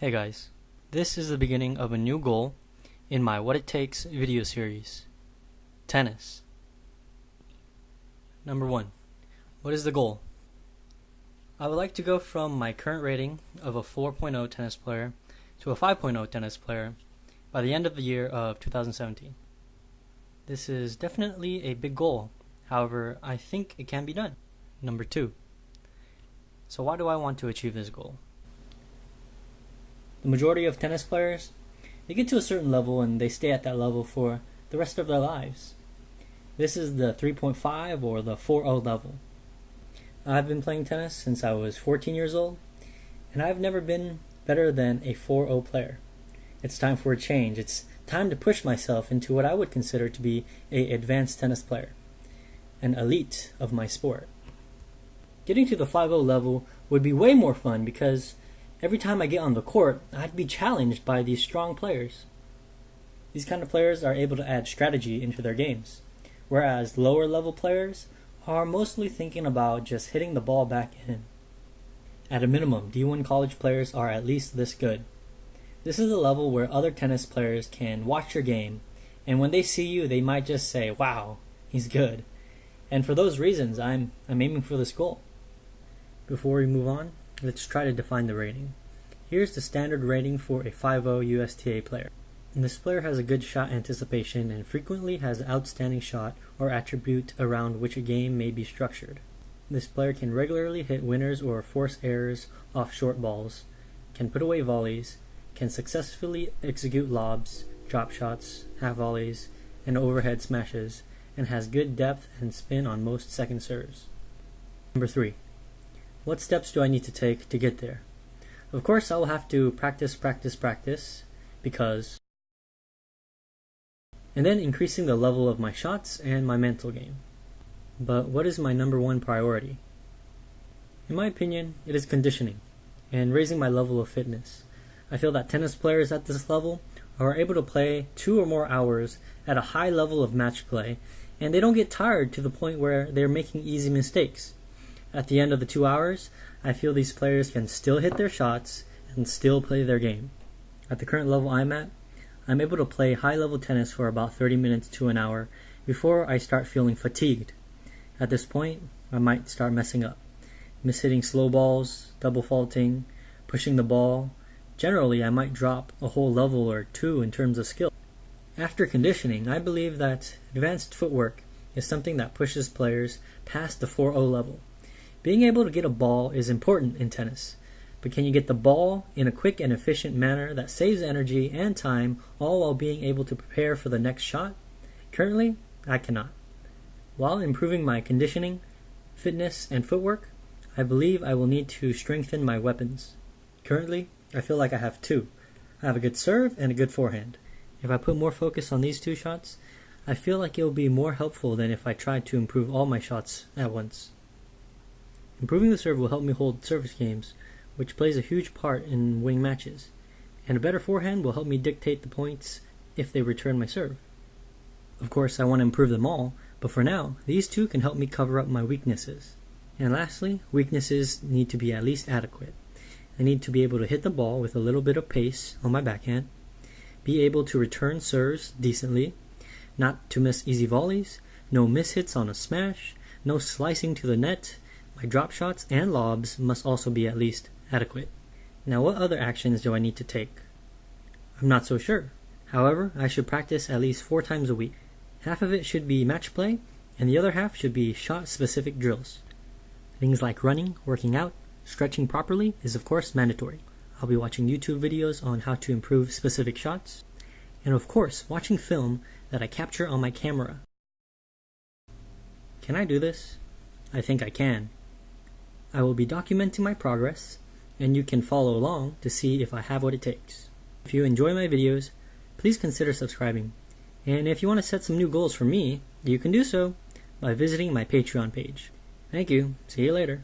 Hey guys, this is the beginning of a new goal in my What It Takes video series. Tennis. Number 1. What is the goal? I would like to go from my current rating of a 4.0 tennis player to a 5.0 tennis player by the end of the year of 2017. This is definitely a big goal, however, I think it can be done. Number 2. So why do I want to achieve this goal? The majority of tennis players, they get to a certain level and they stay at that level for the rest of their lives. This is the 3.5 or the 4.0 level. I've been playing tennis since I was 14 years old, and I've never been better than a 4.0 player. It's time for a change. It's time to push myself into what I would consider to be an advanced tennis player, an elite of my sport. Getting to the 5.0 level would be way more fun because every time I get on the court, I'd be challenged by these strong players. These kind of players are able to add strategy into their games, whereas lower level players are mostly thinking about just hitting the ball back in. At a minimum, D1 college players are at least this good. This is a level where other tennis players can watch your game, and when they see you, they might just say, "Wow, he's good." And for those reasons, I'm aiming for this goal. Before we move on, let's try to define the rating. Here's the standard rating for a 5.0 USTA player. This player has a good shot anticipation and frequently has an outstanding shot or attribute around which a game may be structured. This player can regularly hit winners or force errors off short balls, can put away volleys, can successfully execute lobs, drop shots, half volleys, and overhead smashes, and has good depth and spin on most second serves. Number 3. What steps do I need to take to get there? Of course, I will have to practice, because... and then increasing the level of my shots and my mental game. But what is my number 1 priority? In my opinion, it is conditioning and raising my level of fitness. I feel that tennis players at this level are able to play 2 or more hours at a high level of match play, and they don't get tired to the point where they're making easy mistakes. At the end of the 2 hours, I feel these players can still hit their shots and still play their game. At the current level I'm at, I'm able to play high-level tennis for about 30 minutes to an hour before I start feeling fatigued. At this point, I might start messing up, mishitting slow balls, double faulting, pushing the ball. Generally, I might drop a whole level or 2 in terms of skill. After conditioning, I believe that advanced footwork is something that pushes players past the 4.0 level. Being able to get a ball is important in tennis, but can you get the ball in a quick and efficient manner that saves energy and time, all while being able to prepare for the next shot? Currently, I cannot. While improving my conditioning, fitness, and footwork, I believe I will need to strengthen my weapons. Currently, I feel like I have 2. I have a good serve and a good forehand. If I put more focus on these 2 shots, I feel like it will be more helpful than if I tried to improve all my shots at once. Improving the serve will help me hold service games, which plays a huge part in winning matches, and a better forehand will help me dictate the points if they return my serve. Of course, I want to improve them all, but for now, these 2 can help me cover up my weaknesses. And lastly, weaknesses need to be at least adequate. I need to be able to hit the ball with a little bit of pace on my backhand, be able to return serves decently, not to miss easy volleys, no mishits on a smash, no slicing to the net. My drop shots and lobs must also be at least adequate. Now, what other actions do I need to take? I'm not so sure. However, I should practice at least 4 times a week. Half of it should be match play, and the other half should be shot-specific drills. Things like running, working out, stretching properly is of course mandatory. I'll be watching YouTube videos on how to improve specific shots, and of course watching film that I capture on my camera. Can I do this? I think I can. I will be documenting my progress, and you can follow along to see if I have what it takes. If you enjoy my videos, please consider subscribing. And if you want to set some new goals for me, you can do so by visiting my Patreon page. Thank you. See you later.